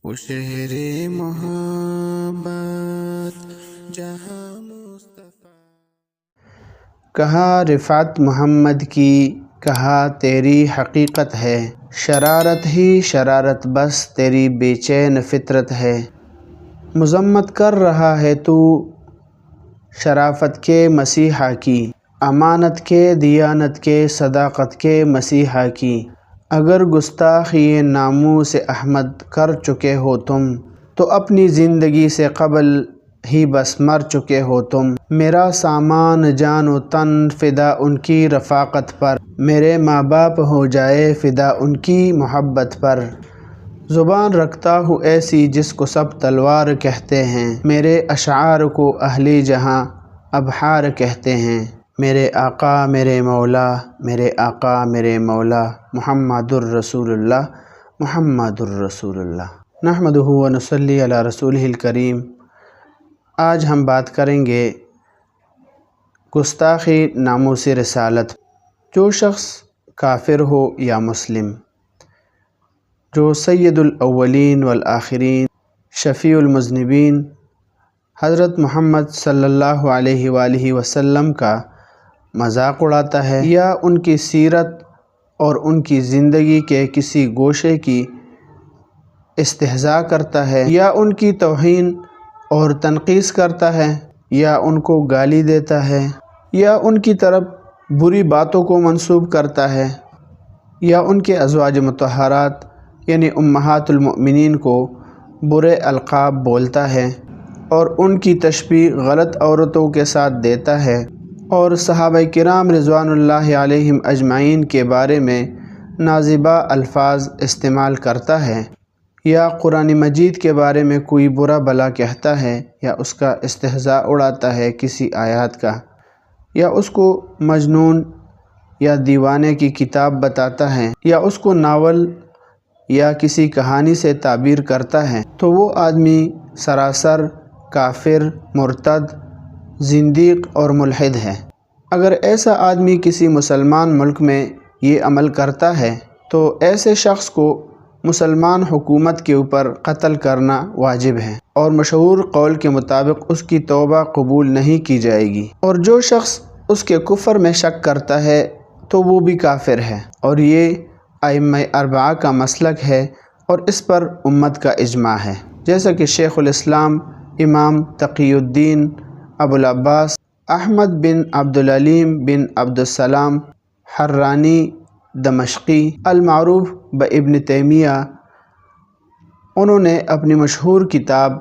وہ شہر محبت جہاں مصطفیٰ۔ کہا رفعت محمد کی، کہا تیری حقیقت ہے، شرارت ہی شرارت بس تیری بے چین فطرت ہے۔ مذمت کر رہا ہے تو شرافت کے مسیحا کی، امانت کے دیانت کے صداقت کے مسیحا کی۔ اگر گستاخی ناموس احمد کر چکے ہو تم، تو اپنی زندگی سے قبل ہی بس مر چکے ہو تم۔ میرا سامان جان و تن فدا ان کی رفاقت پر، میرے ماں باپ ہو جائے فدا ان کی محبت پر۔ زبان رکھتا ہوں ایسی جس کو سب تلوار کہتے ہیں، میرے اشعار کو اہل جہاں ابحار کہتے ہیں۔ میرے آقا میرے مولا، میرے آقا میرے مولا، محمد الرسول اللہ، محمد الرسول اللہ۔ نحمدہ و نصلی علی رسولہ الکریم۔ آج ہم بات کریں گے گستاخی ناموس رسالت۔ جو شخص کافر ہو یا مسلم، جو سید الاولین والآخرین، شفیع المذنبین حضرت محمد صلی اللہ علیہ وآلہ وسلم کا مذاق اڑاتا ہے، یا ان کی سیرت اور ان کی زندگی کے کسی گوشے کی استہزاء کرتا ہے، یا ان کی توہین اور تنقیص کرتا ہے، یا ان کو گالی دیتا ہے، یا ان کی طرف بری باتوں کو منسوب کرتا ہے، یا ان کے ازواج مطہرات یعنی امہات المؤمنین کو برے القاب بولتا ہے، اور ان کی تشبیہ غلط عورتوں کے ساتھ دیتا ہے، اور صحابہ کرام رضوان اللہ علیہم اجمعین کے بارے میں نازیبا الفاظ استعمال کرتا ہے، یا قرآن مجید کے بارے میں کوئی برا بلا کہتا ہے، یا اس کا استہزاء اڑاتا ہے کسی آیات کا، یا اس کو مجنون یا دیوانے کی کتاب بتاتا ہے، یا اس کو ناول یا کسی کہانی سے تعبیر کرتا ہے، تو وہ آدمی سراسر کافر، مرتد، زندیق اور ملحد ہے۔ اگر ایسا آدمی کسی مسلمان ملک میں یہ عمل کرتا ہے تو ایسے شخص کو مسلمان حکومت کے اوپر قتل کرنا واجب ہے، اور مشہور قول کے مطابق اس کی توبہ قبول نہیں کی جائے گی، اور جو شخص اس کے کفر میں شک کرتا ہے تو وہ بھی کافر ہے، اور یہ ائمہ اربعہ کا مسلک ہے، اور اس پر امت کا اجماع ہے، جیسا کہ شیخ الاسلام امام تقی الدین ابو العباس احمد بن عبدالعلیم بن عبدالسلام حرانی دمشقی المعروف بابن تیمیہ، انہوں نے اپنی مشہور کتاب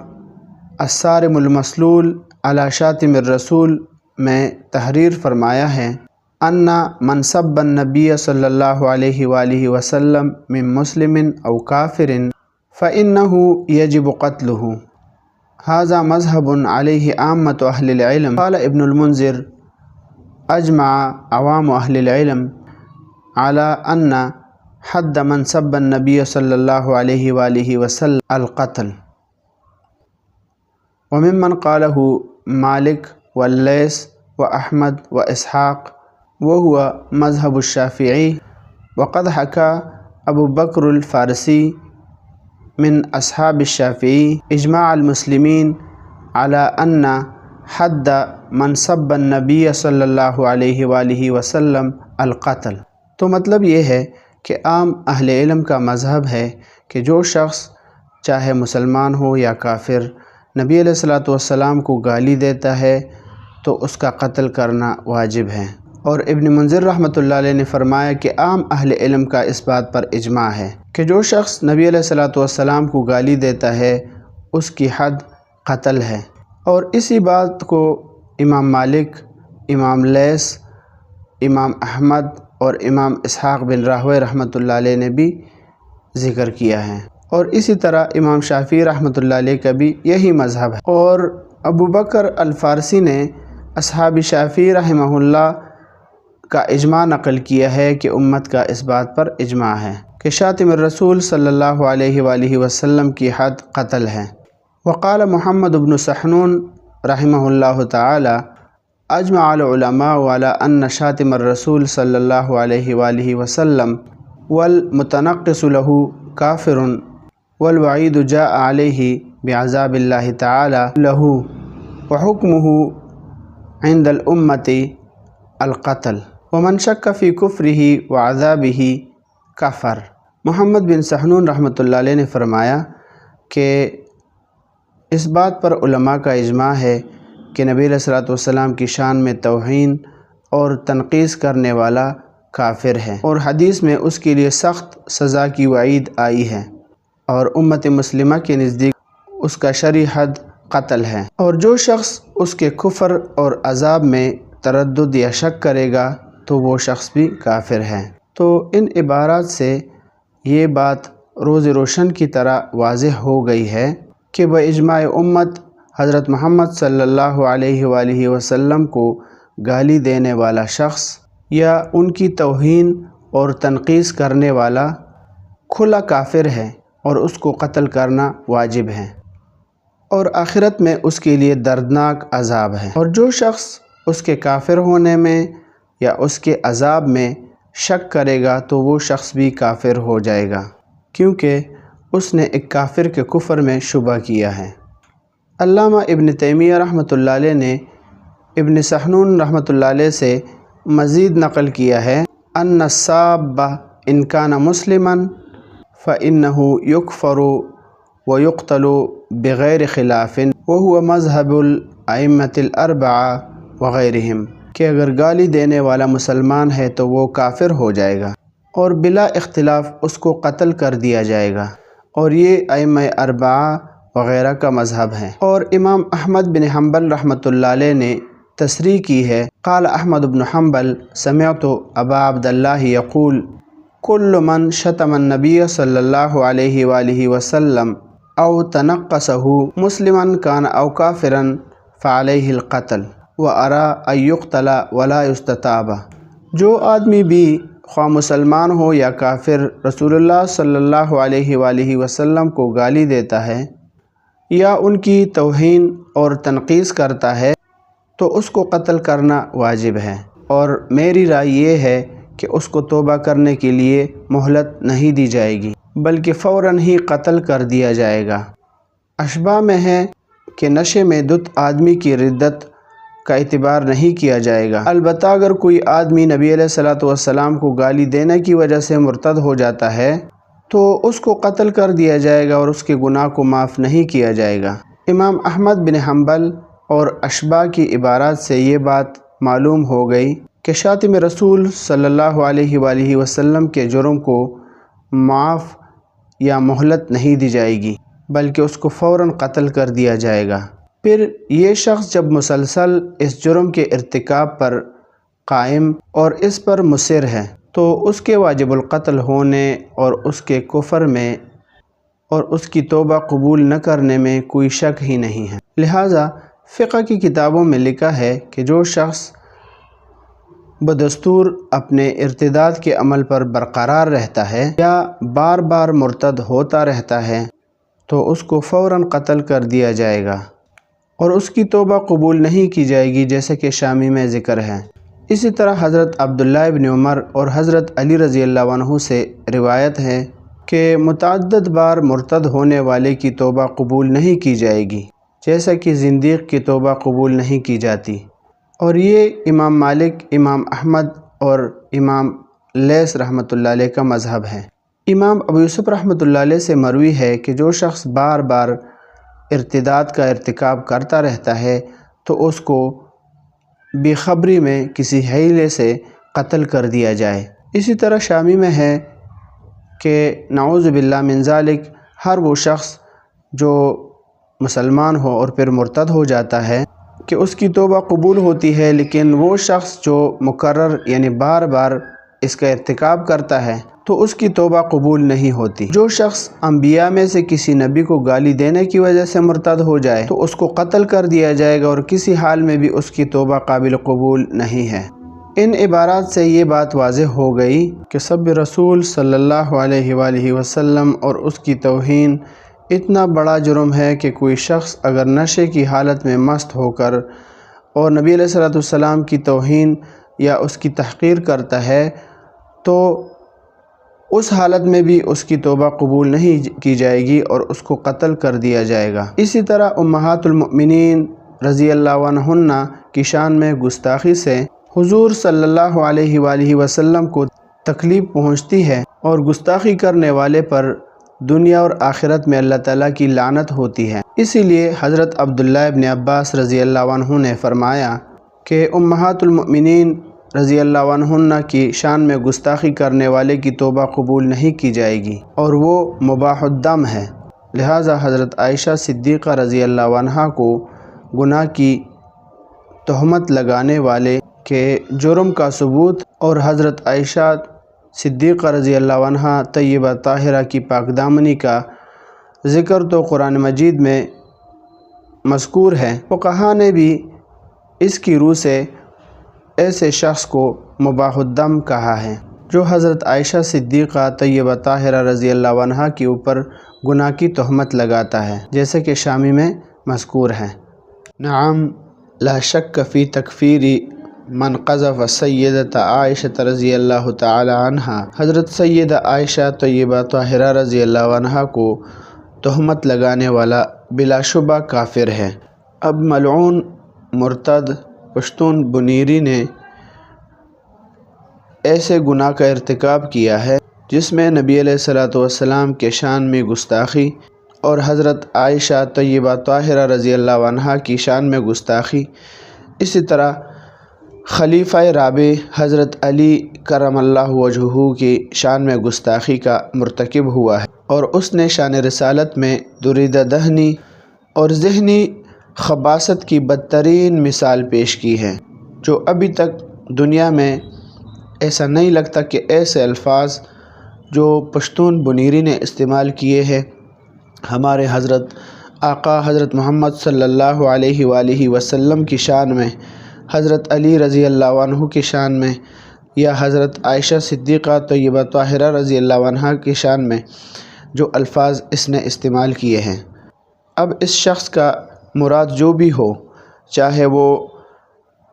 الصارم المسلول علی شاتم الرسول میں تحریر فرمایا ہے ان من سب النبی صلی اللہ علیہ وآلہ وسلم من مسلم او کافر فإنہ یجب قتلہ، ھذا مذہب علیہ عامۃ اہل العلم۔ قال ابن المنذر اجمع عوام اہل العلم علی ان حد من سب النبی صلی اللہ علیہ وآلہ وسلم القتل، وممن قالہ مالک واللیث واحمد واسحاق وهو مذہب الشافعی، وقد حکى ابو بکر الفارسی من اصحاب الشافعی اجماع المسلمین علی ان حد من سب النبی صلی اللہ علیہ وآلہ وسلم القتل۔ تو مطلب یہ ہے کہ عام اہل علم کا مذہب ہے کہ جو شخص چاہے مسلمان ہو یا کافر نبی علیہ الصلوۃ والسلام کو گالی دیتا ہے تو اس کا قتل کرنا واجب ہے، اور ابن منذر رحمۃ اللہ علیہ نے فرمایا کہ عام اہل علم کا اس بات پر اجماع ہے کہ جو شخص نبی علیہ الصلوۃ والسلام کو گالی دیتا ہے اس کی حد قتل ہے، اور اسی بات کو امام مالک، امام لیث، امام احمد اور امام اسحاق بن راہویہ رحمۃ اللہ علیہ نے بھی ذکر کیا ہے، اور اسی طرح امام شافعی رحمۃ اللہ علیہ کا بھی یہی مذہب ہے، اور ابو بکر الفارسی نے اصحاب شافعی رحمہ اللہ کا اجماع نقل کیا ہے کہ امت کا اس بات پر اجماع ہے کہ شاتم الرسول صلی اللہ علیہ وآلہ وسلم کی حد قتل ہے۔ وقال محمد بن سحنون رحمہ اللہ تعالی اجمع العلماء علی ان شاتم الرسول صلی اللہ علیہ وآلہ وسلم والمتنقص له کافر والوعید جاء علیہ بعذاب اللہ تعالی لہ وحکمہ عند الامت القتل ومن شک فی کفرہ وعذابہ کفر۔ محمد بن سحنون رحمۃ اللہ علیہ نے فرمایا کہ اس بات پر علماء کا اجماع ہے کہ نبی علیہ الصلوۃ والسلام کی شان میں توہین اور تنقیص کرنے والا کافر ہے، اور حدیث میں اس کے لیے سخت سزا کی وعید آئی ہے، اور امت مسلمہ کے نزدیک اس کا شرعی حد قتل ہے، اور جو شخص اس کے کفر اور عذاب میں تردد یا شک کرے گا تو وہ شخص بھی کافر ہے۔ تو ان عبارات سے یہ بات روز روشن کی طرح واضح ہو گئی ہے کہ باجماع امت حضرت محمد صلی اللہ علیہ وآلہ وسلم کو گالی دینے والا شخص یا ان کی توہین اور تنقیص کرنے والا کھلا کافر ہے، اور اس کو قتل کرنا واجب ہے، اور آخرت میں اس کے لیے دردناک عذاب ہے۔ اور جو شخص اس کے کافر ہونے میں یا اس کے عذاب میں شک کرے گا تو وہ شخص بھی کافر ہو جائے گا، کیونکہ اس نے ایک کافر کے کفر میں شبہ کیا ہے۔ علامہ ابن تیمیہ رحمۃ اللہ علیہ نے ابن سحنون رحمۃ اللہ علیہ سے مزید نقل کیا ہے ان الساب ان کان مسلما فإنه یکفر ویقتل بغیر خلاف وهو مذہب الائمۃ الاربعہ وغیرہم، کہ اگر گالی دینے والا مسلمان ہے تو وہ کافر ہو جائے گا اور بلا اختلاف اس کو قتل کر دیا جائے گا، اور یہ ائمہ اربعہ وغیرہ کا مذہب ہے۔ اور امام احمد بن حنبل رحمۃ اللہ علیہ نے تصریح کی ہے، قال احمد بن حنبل سمعت ابا عبداللہ یقول کل من شتم النبی صلی اللہ علیہ وآلہ وسلم او تنقصہ مسلما کان او کافرا فعلیہ القتل وارا ان یقتل ولا یستتاب۔ جو آدمی بھی خواہ مسلمان ہو یا کافر رسول اللہ صلی اللہ علیہ وآلہ وسلم کو گالی دیتا ہے یا ان کی توہین اور تنقیص کرتا ہے تو اس کو قتل کرنا واجب ہے، اور میری رائے یہ ہے کہ اس کو توبہ کرنے کے لیے مہلت نہیں دی جائے گی بلکہ فوراً ہی قتل کر دیا جائے گا۔ اشباہ میں ہے کہ نشے میں دت آدمی کی ردت کا اعتبار نہیں کیا جائے گا، البتہ اگر کوئی آدمی نبی علیہ الصلوۃ والسلام کو گالی دینے کی وجہ سے مرتد ہو جاتا ہے تو اس کو قتل کر دیا جائے گا اور اس کے گناہ کو معاف نہیں کیا جائے گا۔ امام احمد بن حنبل اور اشباہ کی عبارات سے یہ بات معلوم ہو گئی کہ شاتم رسول صلی اللہ علیہ وآلہ وسلم کے جرم کو معاف یا مہلت نہیں دی جائے گی بلکہ اس کو فوراً قتل کر دیا جائے گا۔ پھر یہ شخص جب مسلسل اس جرم کے ارتکاب پر قائم اور اس پر مصر ہے تو اس کے واجب القتل ہونے اور اس کے کفر میں اور اس کی توبہ قبول نہ کرنے میں کوئی شک ہی نہیں ہے۔ لہٰذا فقہ کی کتابوں میں لکھا ہے کہ جو شخص بدستور اپنے ارتداد کے عمل پر برقرار رہتا ہے یا بار بار مرتد ہوتا رہتا ہے تو اس کو فوراً قتل کر دیا جائے گا اور اس کی توبہ قبول نہیں کی جائے گی، جیسے کہ شامی میں ذکر ہے۔ اسی طرح حضرت عبداللہ ابن عمر اور حضرت علی رضی اللہ عنہ سے روایت ہے کہ متعدد بار مرتد ہونے والے کی توبہ قبول نہیں کی جائے گی، جیسا کہ زندیق کی توبہ قبول نہیں کی جاتی، اور یہ امام مالک، امام احمد اور امام لیث رحمۃ اللہ علیہ کا مذہب ہے۔ امام ابو یوسف رحمۃ اللہ علیہ سے مروی ہے کہ جو شخص بار بار ارتداد کا ارتکاب کرتا رہتا ہے تو اس کو بے خبری میں کسی حیلے سے قتل کر دیا جائے۔ اسی طرح شامی میں ہے کہ نعوذ باللہ من ذالک ہر وہ شخص جو مسلمان ہو اور پھر مرتد ہو جاتا ہے کہ اس کی توبہ قبول ہوتی ہے، لیکن وہ شخص جو مکرر یعنی بار بار اس کا ارتکاب کرتا ہے تو اس کی توبہ قبول نہیں ہوتی۔ جو شخص انبیاء میں سے کسی نبی کو گالی دینے کی وجہ سے مرتد ہو جائے تو اس کو قتل کر دیا جائے گا اور کسی حال میں بھی اس کی توبہ قابل قبول نہیں ہے۔ ان عبارات سے یہ بات واضح ہو گئی کہ سب رسول صلی اللہ علیہ وآلہ وسلم اور اس کی توہین اتنا بڑا جرم ہے کہ کوئی شخص اگر نشے کی حالت میں مست ہو کر اور نبی علیہ الصلوۃ والسلام کی توہین یا اس کی تحقیر کرتا ہے تو اس حالت میں بھی اس کی توبہ قبول نہیں کی جائے گی اور اس کو قتل کر دیا جائے گا۔ اسی طرح امہات المؤمنین رضی اللہ عنہن کی شان میں گستاخی سے حضور صلی اللہ علیہ وآلہ وسلم کو تکلیف پہنچتی ہے، اور گستاخی کرنے والے پر دنیا اور آخرت میں اللہ تعالیٰ کی لعنت ہوتی ہے۔ اسی لیے حضرت عبداللہ ابن عباس رضی اللہ عنہ نے فرمایا کہ امہات المؤمنین رضی اللہ عنہن کی شان میں گستاخی کرنے والے کی توبہ قبول نہیں کی جائے گی اور وہ مباح الدم ہے۔ لہٰذا حضرت عائشہ صدیقہ رضی اللہ عنہا کو گناہ کی تہمت لگانے والے کے جرم کا ثبوت اور حضرت عائشہ صدیقہ رضی اللہ عنہا طیبہ طاہرہ کی پاک دامنی کا ذکر تو قرآن مجید میں مذکور ہے۔ فقہا نے بھی اس کی روح سے ایسے شخص کو مباح الدم کہا ہے جو حضرت عائشہ صدیقہ طیبہ طاہرہ رضی اللہ عنہا کے اوپر گناہ کی تہمت لگاتا ہے، جیسے کہ شامی میں مذکور ہے۔ نعم لا شک فی تکفیر من قذف سیدۃ عائشہ رضی اللہ تعالی عنہا، حضرت سیدہ عائشہ طیبہ طاہرہ رضی اللہ عنہا کو تہمت لگانے والا بلا شبہ کافر ہے۔ اب ملعون مرتد پشتون بنیری نے ایسے گناہ کا ارتکاب کیا ہے جس میں نبی علیہ الصلوۃ والسلام کے شان میں گستاخی اور حضرت عائشہ طیبہ طاہرہ رضی اللہ عنہا کی شان میں گستاخی، اسی طرح خلیفہ رابع حضرت علی کرم اللہ وجہہ کی شان میں گستاخی کا مرتکب ہوا ہے، اور اس نے شان رسالت میں دریدہ دہنی اور ذہنی خباثت کی بدترین مثال پیش کی ہے، جو ابھی تک دنیا میں ایسا نہیں لگتا کہ ایسے الفاظ جو پشتون بنیری نے استعمال کیے ہیں ہمارے حضرت آقا حضرت محمد صلی اللہ علیہ وآلہ وسلم کی شان میں، حضرت علی رضی اللہ عنہ کی شان میں، یا حضرت عائشہ صدیقہ طیبہ طاہرہ رضی اللہ عنہا کی شان میں جو الفاظ اس نے استعمال کیے ہیں۔ اب اس شخص کا مراد جو بھی ہو، چاہے وہ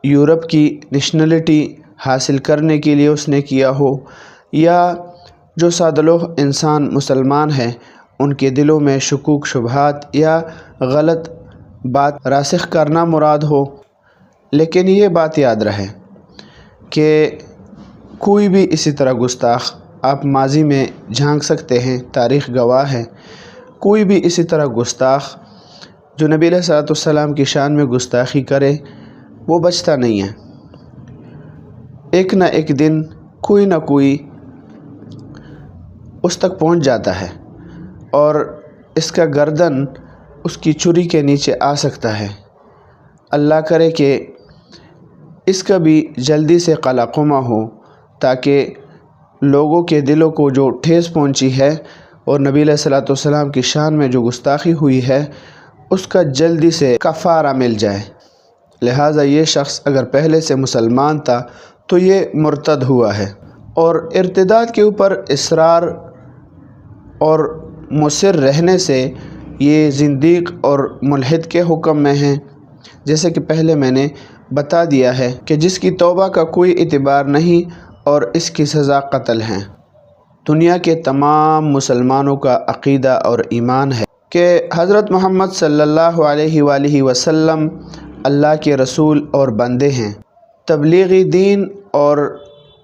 یورپ کی نیشنلٹی حاصل کرنے کے لیے اس نے کیا ہو، یا جو سادلوہ انسان مسلمان ہیں ان کے دلوں میں شکوک شبہات یا غلط بات راسخ کرنا مراد ہو، لیکن یہ بات یاد رہے کہ کوئی بھی اسی طرح گستاخ، آپ ماضی میں جھانک سکتے ہیں، تاریخ گواہ ہے، کوئی بھی اسی طرح گستاخ جو نبی علیہ الصلوۃ والسلام کی شان میں گستاخی کرے وہ بچتا نہیں ہے۔ ایک نہ ایک دن کوئی نہ کوئی اس تک پہنچ جاتا ہے اور اس کا گردن اس کی چھری کے نیچے آ سکتا ہے۔ اللہ کرے کہ اس کا بھی جلدی سے قلع قمع ہو، تاکہ لوگوں کے دلوں کو جو ٹھیس پہنچی ہے اور نبی علیہ الصلوۃ والسلام کی شان میں جو گستاخی ہوئی ہے اس کا جلدی سے کفارہ مل جائے۔ لہٰذا یہ شخص اگر پہلے سے مسلمان تھا تو یہ مرتد ہوا ہے، اور ارتداد کے اوپر اصرار اور مصر رہنے سے یہ زندیق اور ملحد کے حکم میں ہیں، جیسے کہ پہلے میں نے بتا دیا ہے کہ جس کی توبہ کا کوئی اعتبار نہیں اور اس کی سزا قتل ہے۔ دنیا کے تمام مسلمانوں کا عقیدہ اور ایمان ہے کہ حضرت محمد صلی اللہ علیہ وآلہ وسلم اللہ کے رسول اور بندے ہیں، تبلیغی دین اور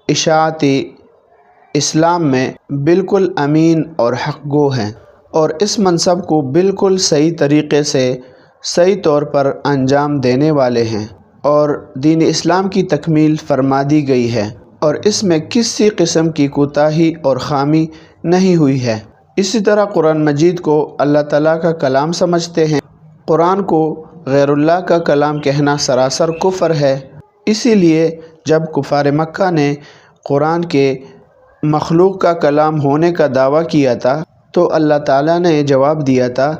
اشاعت اسلام میں بالکل امین اور حق گو ہیں، اور اس منصب کو بالکل صحیح طریقے سے صحیح طور پر انجام دینے والے ہیں، اور دین اسلام کی تکمیل فرما دی گئی ہے، اور اس میں کسی قسم کی کوتاہی اور خامی نہیں ہوئی ہے۔ اسی طرح قرآن مجید کو اللہ تعالیٰ کا کلام سمجھتے ہیں، قرآن کو غیر اللہ کا کلام کہنا سراسر کفر ہے۔ اسی لیے جب کفار مکہ نے قرآن کے مخلوق کا کلام ہونے کا دعویٰ کیا تھا تو اللہ تعالیٰ نے جواب دیا تھا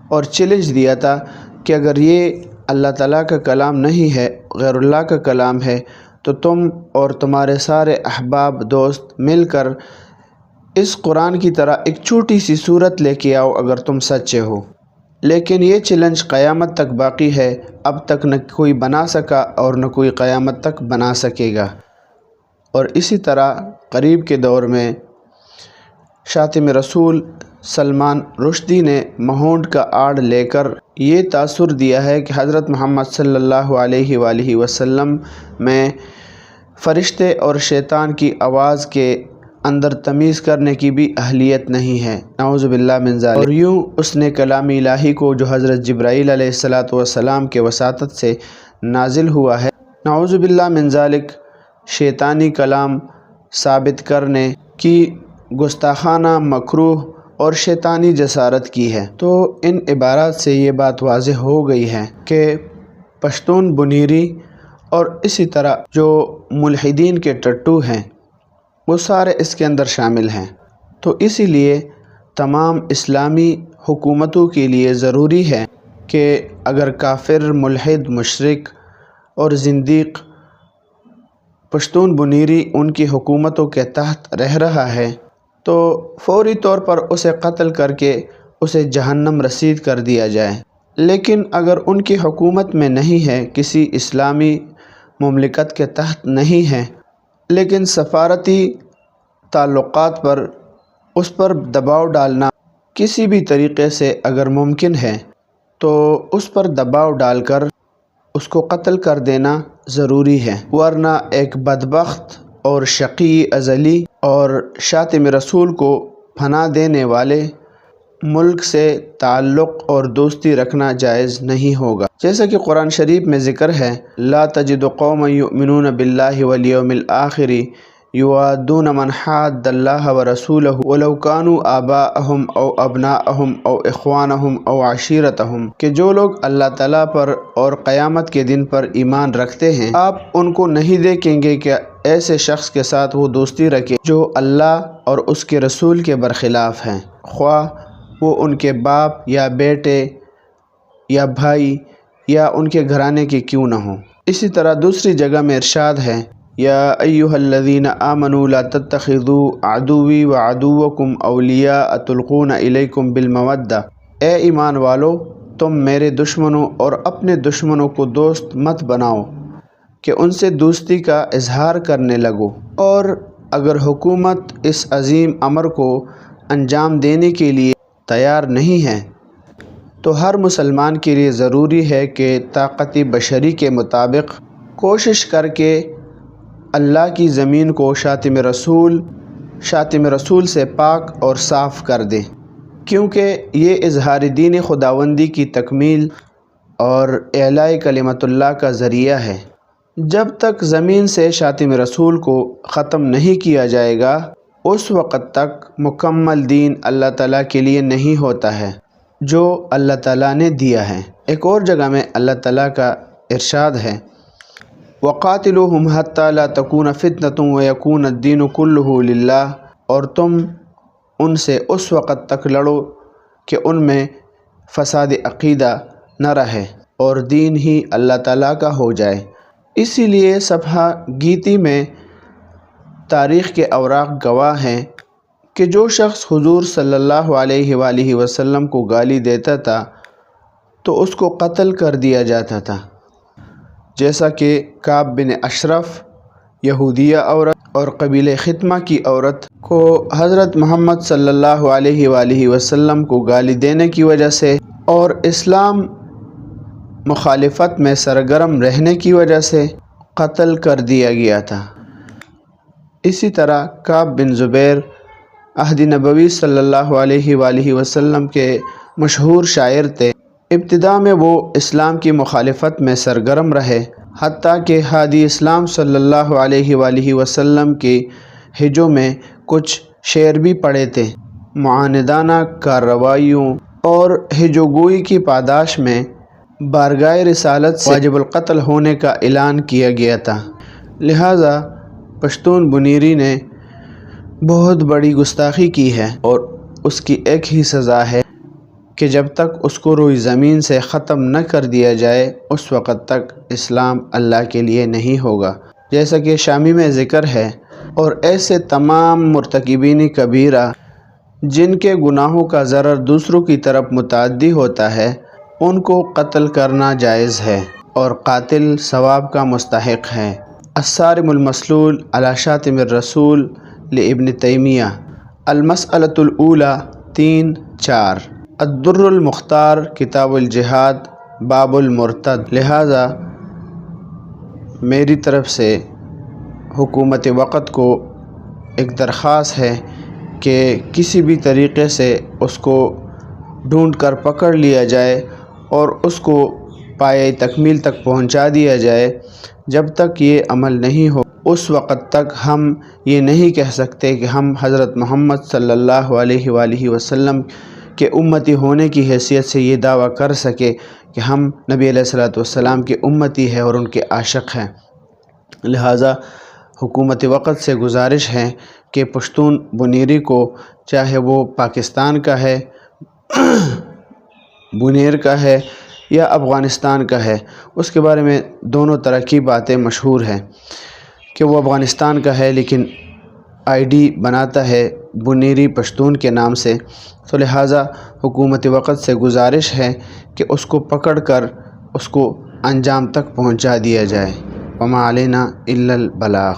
اور چیلنج دیا تھا کہ اگر یہ اللہ تعالیٰ کا کلام نہیں ہے، غیر اللہ کا کلام ہے، تو تم اور تمہارے سارے احباب دوست مل کر اس قرآن کی طرح ایک چھوٹی سی صورت لے کے آؤ اگر تم سچے ہو۔ لیکن یہ چیلنج قیامت تک باقی ہے، اب تک نہ کوئی بنا سکا اور نہ کوئی قیامت تک بنا سکے گا۔ اور اسی طرح قریب کے دور میں شاتم رسول سلمان رشدی نے مہونڈ کا آڑ لے کر یہ تاثر دیا ہے کہ حضرت محمد صلی اللہ علیہ وآلہ وسلم میں فرشتے اور شیطان کی آواز کے اندر تمیز کرنے کی بھی اہلیت نہیں ہے، نعوذ باللہ من ذالک۔ اور یوں اس نے کلام الہی کو جو حضرت جبرائیل علیہ السلام کے وساطت سے نازل ہوا ہے، نعوذ باللہ من ذالک، شیطانی کلام ثابت کرنے کی گستاخانہ، مکروہ اور شیطانی جسارت کی ہے۔ تو ان عبارات سے یہ بات واضح ہو گئی ہے کہ پشتون بنیری اور اسی طرح جو ملحدین کے ٹٹو ہیں وہ سارے اس کے اندر شامل ہیں۔ تو اسی لیے تمام اسلامی حکومتوں کے لیے ضروری ہے کہ اگر کافر، ملحد، مشرک اور زندیق پشتون بنیری ان کی حکومتوں کے تحت رہ رہا ہے تو فوری طور پر اسے قتل کر کے اسے جہنم رسید کر دیا جائے۔ لیکن اگر ان کی حکومت میں نہیں ہے، کسی اسلامی مملکت کے تحت نہیں ہے، لیکن سفارتی تعلقات پر اس پر دباؤ ڈالنا کسی بھی طریقے سے اگر ممکن ہے تو اس پر دباؤ ڈال کر اس کو قتل کر دینا ضروری ہے، ورنہ ایک بدبخت اور شقی ازلی اور شاتم رسول کو پناہ دینے والے ملک سے تعلق اور دوستی رکھنا جائز نہیں ہوگا۔ جیسا کہ قرآن شریف میں ذکر ہے، لا تجد قوما یؤمنون باللہ والیوم الآخر یوادون من حاد اللہ ورسولہ ولو كانوا آباءهم او ابناءهم او اخوانهم او عشیرتهم، کہ جو لوگ اللہ تعالیٰ پر اور قیامت کے دن پر ایمان رکھتے ہیں، آپ ان کو نہیں دیکھیں گے کہ ایسے شخص کے ساتھ وہ دوستی رکھے جو اللہ اور اس کے رسول کے برخلاف ہیں، خواہ وہ ان کے باپ یا بیٹے یا بھائی یا ان کے گھرانے کے کیوں نہ ہوں۔ اسی طرح دوسری جگہ میں ارشاد ہے، یا ایھا الذین آمنوا لا تتخذوا عدوی وعدوکم اولیاء تلقون الیکم بالمودہ، اے ایمان والو تم میرے دشمنوں اور اپنے دشمنوں کو دوست مت بناؤ کہ ان سے دوستی کا اظہار کرنے لگو۔ اور اگر حکومت اس عظیم امر کو انجام دینے کے لیے تیار نہیں ہے تو ہر مسلمان کے لیے ضروری ہے کہ طاقت بشری کے مطابق کوشش کر کے اللہ کی زمین کو شاتم رسول سے پاک اور صاف کر دے، کیونکہ یہ اظہار دین خداوندی کی تکمیل اور اعلاء کلمت اللہ کا ذریعہ ہے۔ جب تک زمین سے شاتم رسول کو ختم نہیں کیا جائے گا اس وقت تک مکمل دین اللہ تعالیٰ کے لیے نہیں ہوتا ہے جو اللہ تعالیٰ نے دیا ہے۔ ایک اور جگہ میں اللہ تعالیٰ کا ارشاد ہے، وَقَاتِلُوهُمْ حَتَّى لَا تَكُونَ فِتْنَةٌ وَيَكُونَ الدِّينُ كُلُّهُ لِلَّهِ، اور تم ان سے اس وقت تک لڑو کہ ان میں فساد عقیدہ نہ رہے اور دین ہی اللہ تعالیٰ کا ہو جائے۔ اسی لیے صفحہ گیتی میں تاریخ کے اوراق گواہ ہیں کہ جو شخص حضور صلی اللہ علیہ وآلہ وسلم کو گالی دیتا تھا تو اس کو قتل کر دیا جاتا تھا، جیسا کہ کعب بن اشرف، یہودیہ عورت اور قبیلہ خطمہ کی عورت کو حضرت محمد صلی اللہ علیہ وآلہ وسلم کو گالی دینے کی وجہ سے اور اسلام مخالفت میں سرگرم رہنے کی وجہ سے قتل کر دیا گیا تھا۔ اسی طرح کعب بن زبیر عہد نبوی صلی اللہ علیہ وآلہ وسلم کے مشہور شاعر تھے۔ ابتدا میں وہ اسلام کی مخالفت میں سرگرم رہے، حتیٰ کہ ہادی اسلام صلی اللہ علیہ وآلہ وسلم کی ہجوں میں کچھ شعر بھی پڑھے تھے۔ معاندانہ کارروائیوں اور ہجوگوئی کی پاداش میں بارگاہ رسالت سے واجب القتل ہونے کا اعلان کیا گیا تھا، لہٰذا پشتون بنیری نے بہت بڑی گستاخی کی ہے اور اس کی ایک ہی سزا ہے کہ جب تک اس کو روئی زمین سے ختم نہ کر دیا جائے اس وقت تک اسلام اللہ کے لیے نہیں ہوگا، جیسا کہ شامی میں ذکر ہے۔ اور ایسے تمام مرتکبین کبیرہ جن کے گناہوں کا ضرر دوسروں کی طرف متعدی ہوتا ہے ان کو قتل کرنا جائز ہے اور قاتل ثواب کا مستحق ہے۔ الصارم المسلول علی شاتم الرسول لابن تیمیہ، المسألۃ الاولی 3-4 الدر المختار کتاب الجہاد باب المرتد۔ لہٰذا میری طرف سے حکومت وقت کو ایک درخواست ہے کہ کسی بھی طریقے سے اس کو ڈھونڈ کر پکڑ لیا جائے اور اس کو پایۂ تکمیل تک پہنچا دیا جائے۔ جب تک یہ عمل نہیں ہو اس وقت تک ہم یہ نہیں کہہ سکتے کہ ہم حضرت محمد صلی اللہ علیہ وآلہ وسلم کے امتی ہونے کی حیثیت سے یہ دعویٰ کر سکے کہ ہم نبی علیہ الصلوۃ والسلام کے امتی ہیں اور ان کے عاشق ہیں۔ لہٰذا حکومت وقت سے گزارش ہے کہ پشتون بنیری کو، چاہے وہ پاکستان کا ہے، بنیر کا ہے یا افغانستان کا ہے، اس کے بارے میں دونوں طرح کی باتیں مشہور ہیں کہ وہ افغانستان کا ہے لیکن آئی ڈی بناتا ہے بنیری پشتون کے نام سے، تو لہٰذا حکومت وقت سے گزارش ہے کہ اس کو پکڑ کر اس کو انجام تک پہنچا دیا جائے۔ وما علینا الا البلاغ۔